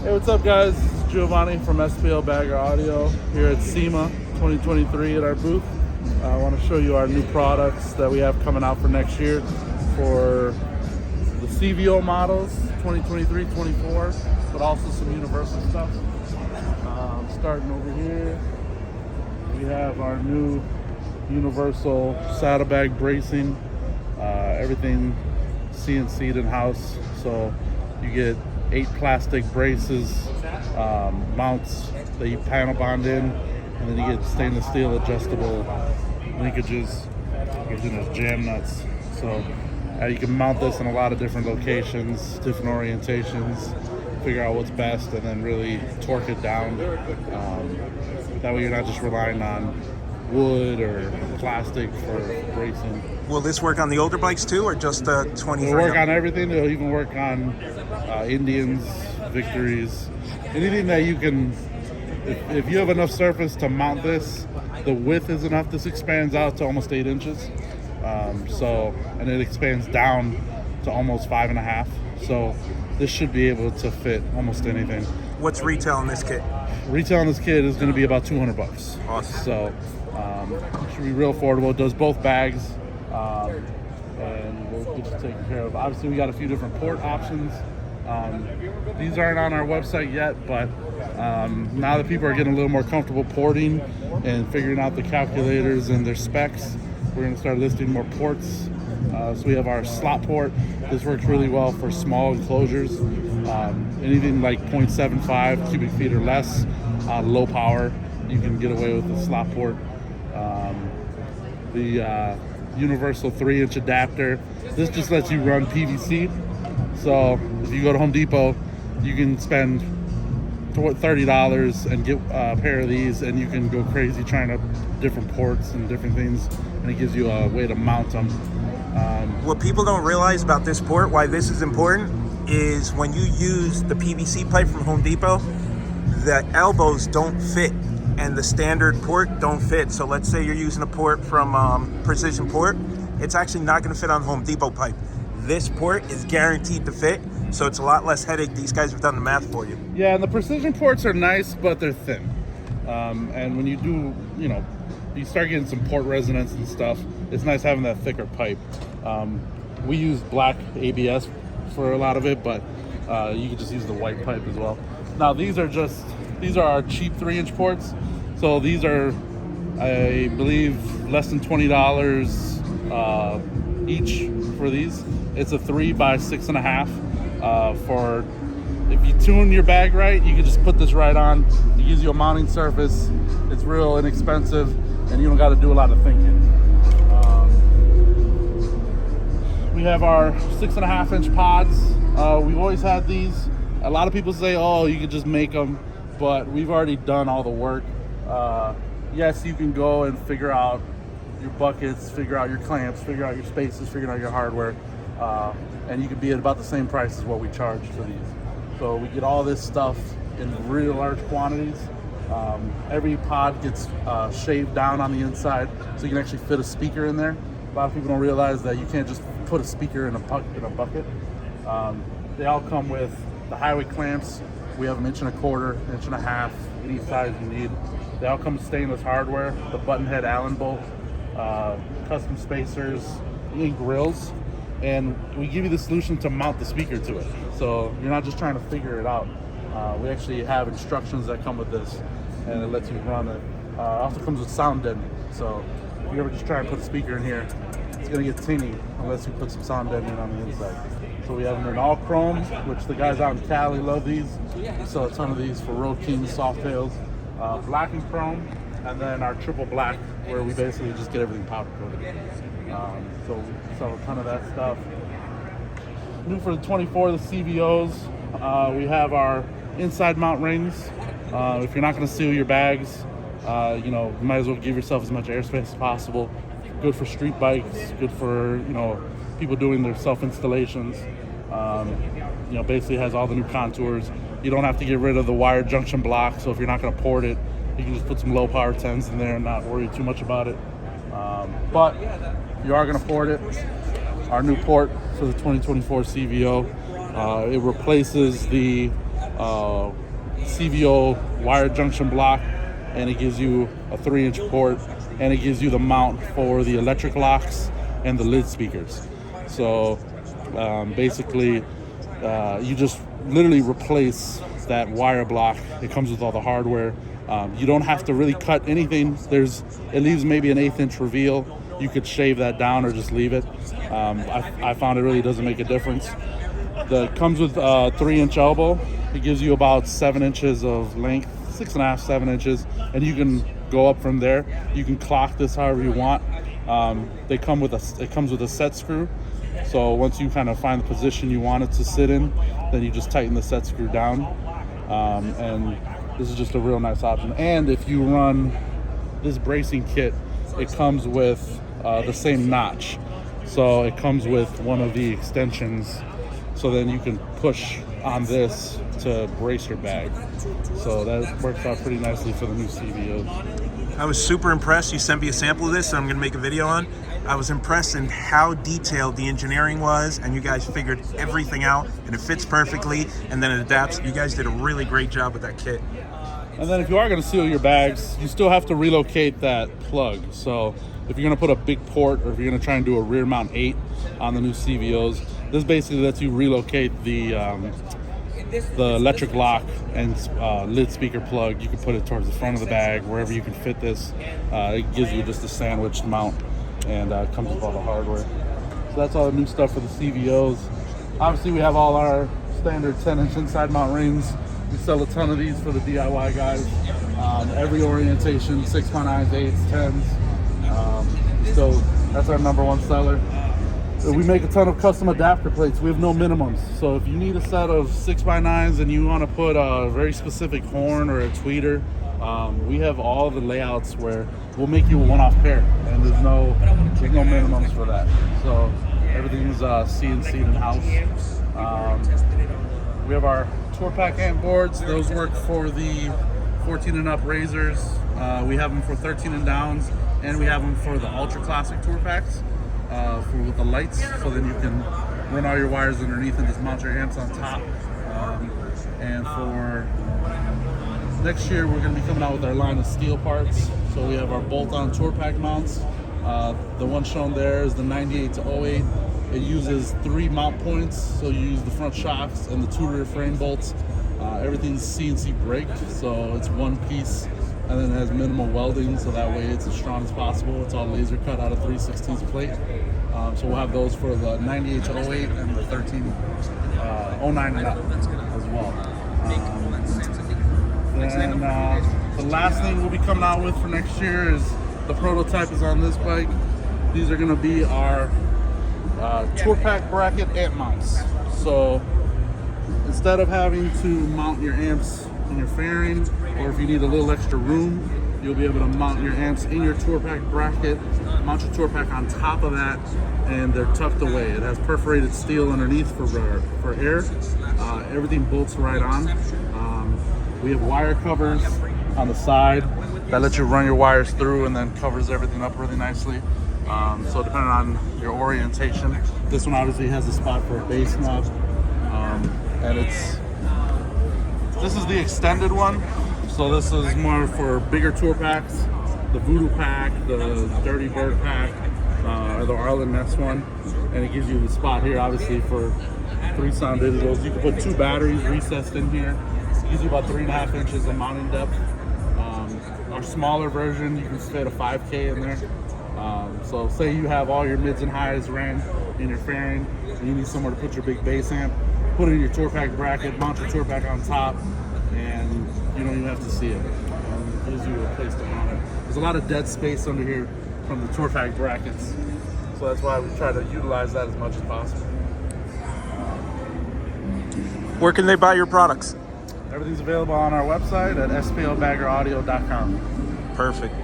Hey, what's up, guys? It's Giovanni from Spl Bagger Audio here at Sema 2023 at our booth. I want to show you our new products that we have coming out for next year for the CVO models 2023-24, but also some universal stuff. Starting over here, we have our new universal saddlebag bracing. Everything CNC'd in-house, so you get 8 plastic braces, mounts that you panel bond in, and then you get stainless steel adjustable linkages, jam nuts. So you can mount this in a lot of different locations, different orientations, figure out what's best, and then really torque it down. That way you're not just relying on wood or plastic for bracing. Will this work on the older bikes too, or just 23? It'll work on everything. It'll even work on Indians, Victories, anything that you can. If you have enough surface to mount this, the width is enough. This expands out to almost 8 inches. And it expands down to almost 5.5. So this should be able to fit almost anything. What's retail on this kit? Retail on this kit is going to be about $200. Awesome. So it should be real affordable. It does both bags, and we'll get you taken care of. Obviously, we got a few different port options. These aren't on our website yet, but now that people are getting a little more comfortable porting and figuring out the calculators and their specs, we're going to start listing more ports. So we have our slot port. This works really well for small enclosures. Anything like 0.75 cubic feet or less, low power, you can get away with the slot port. The universal 3-inch adapter. This just lets you run PVC. So if you go to Home Depot, you can spend $30 and get a pair of these, and you can go crazy trying to different ports and different things, and it gives you a way to mount them. What people don't realize about this port, why this is important, is when you use the PVC pipe from Home Depot, the elbows don't fit and the standard port don't fit. So let's say you're using a port from Precision Port, it's actually not going to fit on Home Depot pipe. This port is guaranteed to fit, so it's a lot less headache. These guys have done the math for you. Yeah, and the Precision ports are nice, but they're thin. And when you do, you start getting some port resonance and stuff, it's nice having that thicker pipe. We use black ABS for a lot of it, but you can just use the white pipe as well. Now these are our cheap 3-inch ports. So these are, I believe, less than $20 each for these. It's a 3 by 6.5. For if you tune your bag right, you can just put this right on. It gives you a mounting surface. It's real inexpensive, and you don't got to do a lot of thinking. We have our 6.5-inch pods. We've always had these. A lot of people say, oh, you can just make them, but we've already done all the work. Yes, you can go and figure out your buckets, figure out your clamps, figure out your spaces, figure out your hardware, and you can be at about the same price as what we charge for these. So we get all this stuff in real large quantities. Every pod gets shaved down on the inside, so you can actually fit a speaker in there. A lot of people don't realize that you can't just put a speaker in a bucket. They all come with the highway clamps. We have 1.25 inches, 1.5 inches, any size you need. They all come with stainless hardware, the button head Allen bolt, custom spacers, and grills, and we give you the solution to mount the speaker to it. So you're not just trying to figure it out. We actually have instructions that come with this, and it lets you run it. It also comes with sound deadening. So if you ever just try and put a speaker in here, it's gonna get tinny unless you put some sound deadening on the inside. So we have them in all chrome, which the guys out in Cali love these. We sell a ton of these for Road Kings, Softails, black and chrome, and then our triple black, where we basically just get everything powder coated. So we sell a ton of that stuff. New for the 24, the CVOs, we have our inside mount rings. If you're not going to seal your bags, you might as well give yourself as much airspace as possible. Good for street bikes, good for people doing their self-installations. Basically has all the new contours. You don't have to get rid of the wire junction block, so if you're not going to port it, you can just put some low power 10s in there and not worry too much about it. But if you are going to port it, our new port for the 2024 CVO, it replaces the CVO wire junction block, and it gives you a 3-inch port, and it gives you the mount for the electric locks and the lid speakers. So basically, you just literally replace that wire block. It comes with all the hardware. You don't have to really cut anything. It leaves maybe an 1/8 inch reveal. You could shave that down or just leave it. I found it really doesn't make a difference. It comes with a 3-inch elbow. It gives you about 7 inches of length, 6.5, 7 inches, and you can go up from there. You can clock this however you want. It comes with a set screw. So once you kind of find the position you want it to sit in, then you just tighten the set screw down. And this is just a real nice option. And if you run this bracing kit, it comes with the same notch. So it comes with one of the extensions. So then you can push on this to brace your bag. So that works out pretty nicely for the new CVOs. I was super impressed. You sent me a sample of this that I'm going to make a video on. I was impressed in how detailed the engineering was, and you guys figured everything out, and it fits perfectly, and then it adapts. You guys did a really great job with that kit. And then if you are going to seal your bags, you still have to relocate that plug. So if you're going to put a big port, or if you're going to try and do a rear mount 8 on the new CVOs, this basically lets you relocate the electric lock and lid speaker plug. You can put it towards the front of the bag, wherever you can fit this. It gives you just a sandwiched mount, and comes with all the hardware. So that's all the new stuff for the CVOs. Obviously, we have all our standard 10-inch inside mount rings. We sell a ton of these for the DIY guys. Every orientation, 6x9s, 8s, 10s. So that's our #1 seller. We make a ton of custom adapter plates. We have no minimums. So if you need a set of 6x9s and you want to put a very specific horn or a tweeter, we have all the layouts where we'll make you a one-off pair, and there's no minimums for that. So everything's CNC'd in-house. We have our tour pack amp boards. Those work for the 14 and up razors. We have them for 13 and downs, and we have them for the ultra classic tour packs. With the lights, so then you can run all your wires underneath and just mount your amps on top. And for next year, we're going to be coming out with our line of steel parts. So we have our bolt-on tour pack mounts. The one shown there is the 98 to 08. It uses 3 mount points, so you use the front shocks and the 2 rear frame bolts. Everything's CNC braked, so it's one piece, and then it has minimal welding, so that way it's as strong as possible. It's all laser cut out of 3/16 plate. So we'll have those for the 98 to 08 and the 09 and up as well. And the last thing we'll be coming out with for next year is the prototype is on this bike. These are going to be our tour pack bracket amp mounts. So instead of having to mount your amps in your fairing, or if you need a little extra room, you'll be able to mount your amps in your tour pack bracket, mount your tour pack on top of that, and they're tucked away. It has perforated steel underneath for air. Everything bolts right on. We have wire covers on the side that let you run your wires through and then covers everything up really nicely. So depending on your orientation, this one obviously has a spot for a base knob, and this is the extended one. So this is more for bigger tour packs, the Voodoo pack, the Dirty Bird pack, or the Arlen Ness one, and it gives you the spot here obviously for 3 sound digitals. You can put 2 batteries recessed in here. It gives you about 3.5 inches of mounting depth. Our smaller version, you can fit a 5K in there. So say you have all your mids and highs ran in your fairing, and you need somewhere to put your big bass amp, put it in your tour pack bracket, mount your tour pack on top, and you don't even have to see it. It gives you a place to mount it. There's a lot of dead space under here from the tour pack brackets, so that's why we try to utilize that as much as possible. Where can they buy your products? Everything's available on our website at splbaggeraudio.com. Perfect.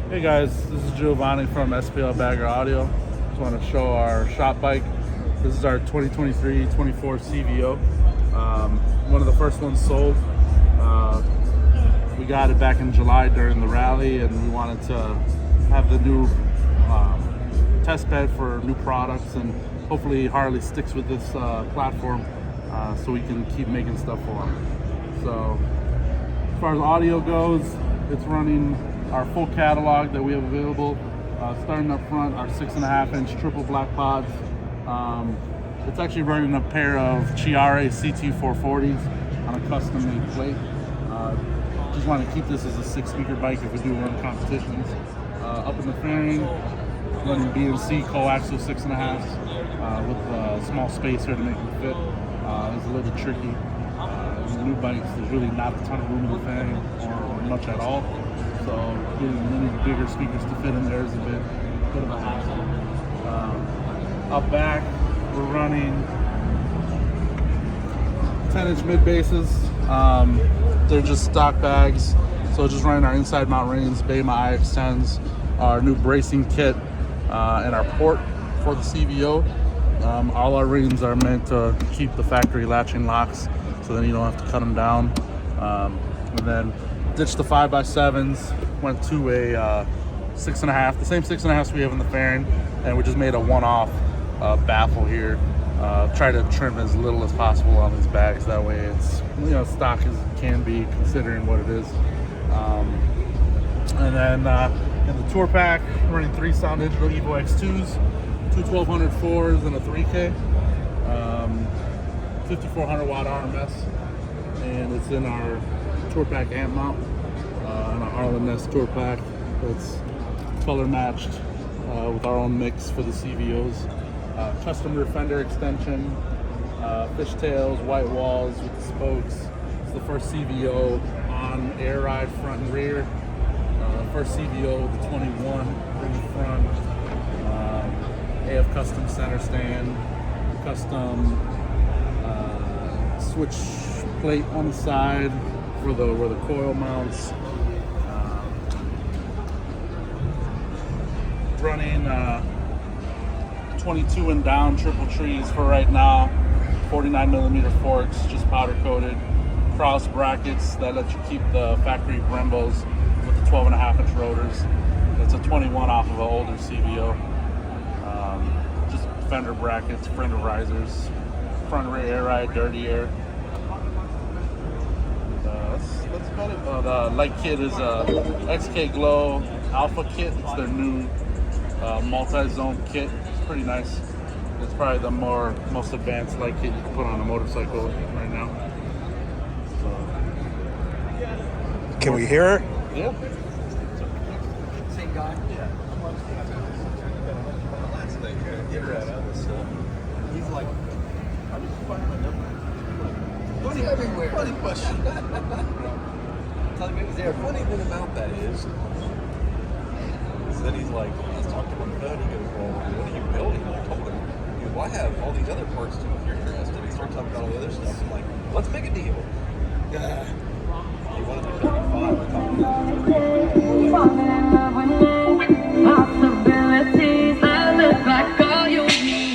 Hey guys, this is Giovanni from Spl Bagger Audio. Just want to show our shop bike. This is our 2023-24 CVO. One of the first ones sold. We got it back in July during the rally, and we wanted to have the new test bed for new products, and hopefully Harley sticks with this platform so we can keep making stuff for them. So as far as audio goes, it's running our full catalog that we have available. Starting up front, our 6.5-inch triple black pods. It's actually running a pair of Chiare CT440s on a custom-made plate. Just want to keep this as a 6-speaker bike if we do run competitions. Up in the fairing, running B&C coaxial 6.5s with a small spacer to make them fit. It's a little bit tricky. In new bikes, there's really not a ton of room in the fairing or much at all. So getting many bigger speakers to fit in there is a bit of a hassle. Up back, we're running 10-inch mid bases. They're just stock bags. So just running our inside mount reins, Bema IX10s, our new bracing kit, and our port for the CVO. All our reins are meant to keep the factory latching locks, so then you don't have to cut them down. And then ditched the 5x7s, went to a 6.5, the same 6.5s we have in the fairing, and we just made a one-off baffle here. Try to trim as little as possible on these bags. That way it's, stock as it can be considering what it is. And then in the tour pack, running 3 Sound Digital Evo X2s, 2 1200 4s, and a 3K, 5400 watt RMS, and it's in our tour pack amp mount, and a Harlan Ness tour pack that's color matched with our own mix for the CVOs. Custom rear fender extension, fishtails, white walls with the spokes. It's the first CVO on air ride front and rear. First CVO with the 21 in the front. AF custom center stand, custom switch plate on the side for where the coil mounts. Running 22 and down triple trees for right now. 49mm forks, just powder coated. Cross brackets that let you keep the factory Brembos with the 12.5-inch rotors. It's a 21 off of an older CVO. Just fender brackets, fender risers, front rear air ride, dirty air. That's about it. The light kit is a XK Glow Alpha kit. It's their new multi-zone kit. It's pretty nice. It's probably the most advanced light kit you can put on a motorcycle right now. So, can we hear her? Yeah. Same guy? Yeah. He's like, how did you find my number? Funny everywhere. Funny question. Tell me, is there a funny thing about that is? So then he's like, let's talk to him on the phone. He goes, well, what are you building? I told him, well, I have all these other parts too if you're interested. He started talking about all the other stuff. I'm like, let's make a deal. Yeah. He wanted to tell me 5. I thought, possibilities that look like all you need.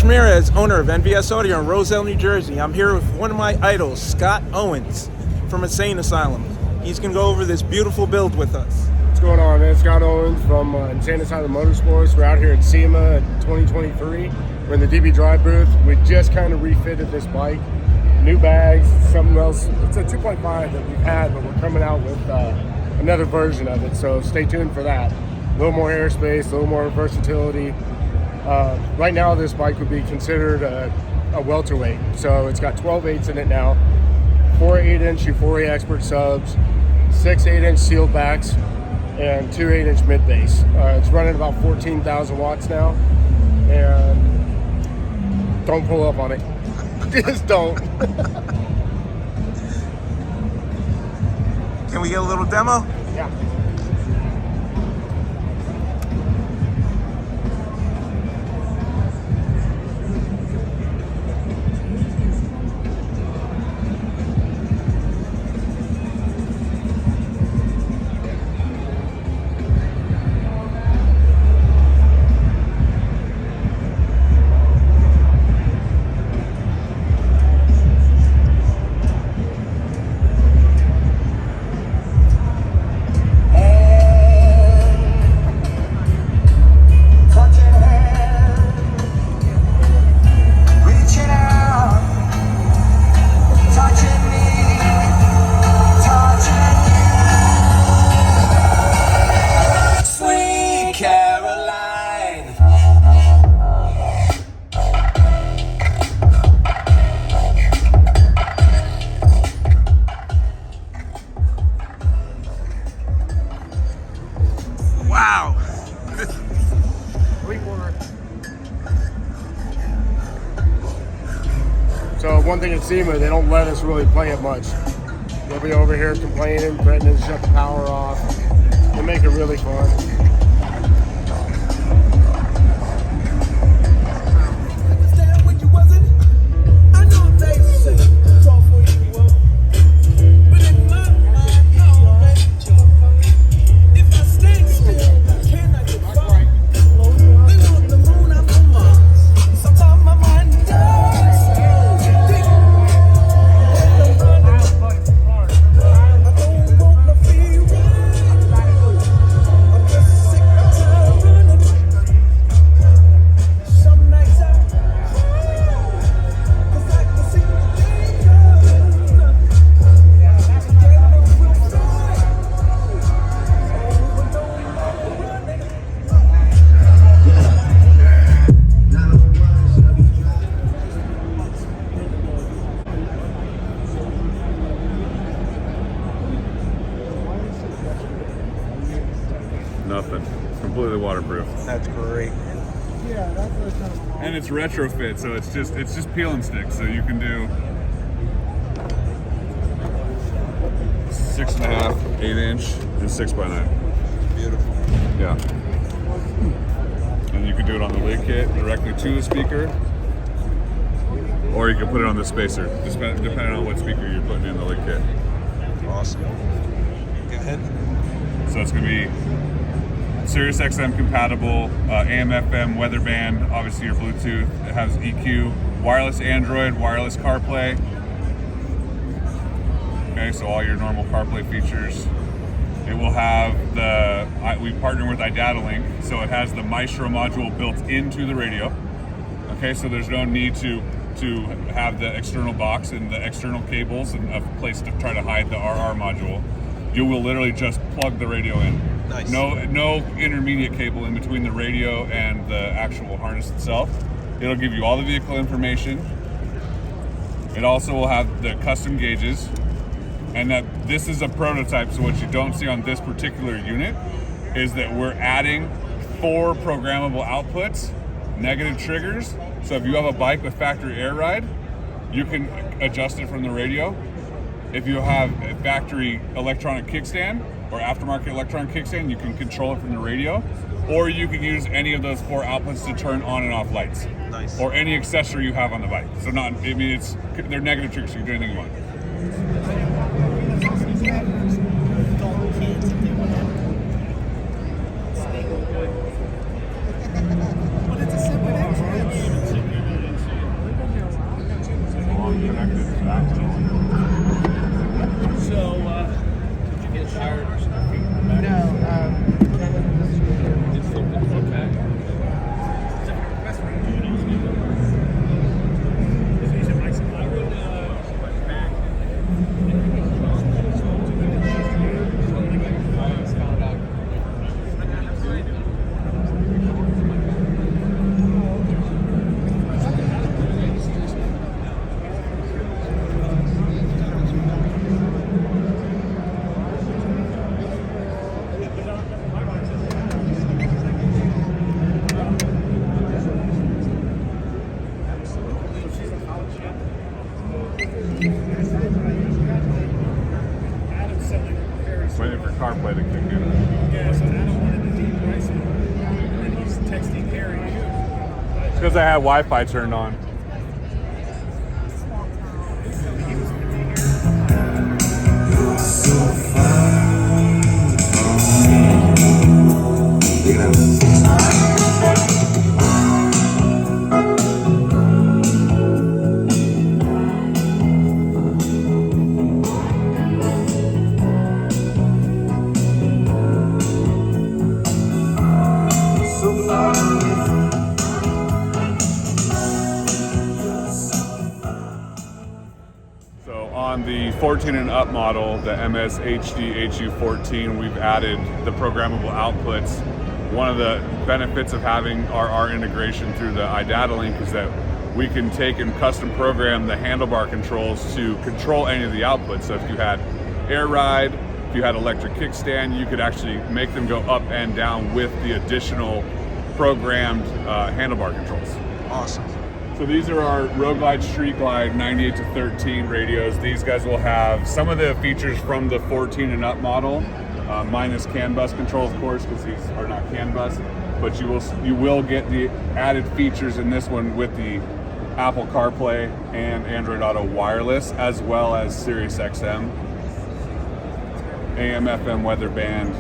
Ramirez, owner of NVS Audio in Roselle, New Jersey. I'm here with one of my idols, Scott Owens from Insane Asylum. He's going to go over this beautiful build with us. What's going on, man? Scott Owens from Insane Asylum Motorsports. We're out here at Sema 2023. We're in the DB Drive booth. We just kind of refitted this bike. New bags, something else. It's a 2.5 that we've had, but we're coming out with another version of it, so stay tuned for that. A little more airspace, a little more versatility. Right now, this bike would be considered a welterweight. So it's got 12 8s in it now, 4 8-inch Euphoria Expert subs, 6 8-inch sealed backs, and 2 8-inch mid base. It's running about 14,000 watts now, and don't pull up on it. Just don't. Can we get a little demo? Yeah. Wow. So one thing at Sema, they don't let us really play it much. They'll be over here complaining, threatening to shut the power off. They make it really fun. Nothing. Completely waterproof. That's great. And it's retrofit, so it's just peel and stick. So you can do 6.5, 8-inch, and 6x9. Beautiful. Yeah. And you can do it on the lid kit directly to the speaker, or you can put it on the spacer, depending on what speaker you're putting in the lid kit. Awesome. Go ahead. So it's going to be Sirius XM compatible, AM, FM, weather band, obviously your Bluetooth. It has EQ, wireless Android, wireless CarPlay. Okay, so all your normal CarPlay features. It will have we partner with iDataLink, so it has the Maestro module built into the radio. Okay, so there's no need to have the external box and the external cables and a place to try to hide the RR module. You will literally just plug the radio in. Nice. No intermediate cable in between the radio and the actual harness itself. It'll give you all the vehicle information. It also will have the custom gauges, and that this is a prototype, so what you don't see on this particular unit is that we're adding 4 programmable outputs, negative triggers. So if you have a bike with factory air ride, you can adjust it from the radio. If you have a factory electronic kickstand or aftermarket electronic kickstand, you can control it from the radio, or you can use any of those 4 outputs to turn on and off lights. Nice. Or any accessory you have on the bike. So they're negative triggers, so you can do anything you want. CarPlay to kick in. Yeah, so I don't want him to de-price it. And he's texting Harry. It's because I had Wi-Fi turned on. So on the 14 and up model, the MS HD HU14, we've added the programmable outputs. One of the benefits of having our integration through the iData link is that we can take and custom program the handlebar controls to control any of the outputs. So if you had air ride, if you had electric kickstand, you could actually make them go up and down with the additional programmed handlebar controls. Awesome. So these are our Road Glide Street Glide 98 to 13 radios. These guys will have some of the features from the 14 and up model, minus CAN bus control, of course, because these are not CAN bus. But you will get the added features in this one with the Apple CarPlay and Android Auto wireless, as well as Sirius XM, AM/FM weather band,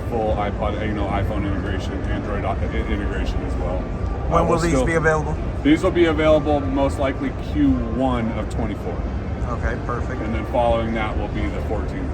full iPod, iPhone integration, Android integration as well. When will these be available? These will be available most likely Q1 of 24. Okay, perfect. And then following that will be the 14.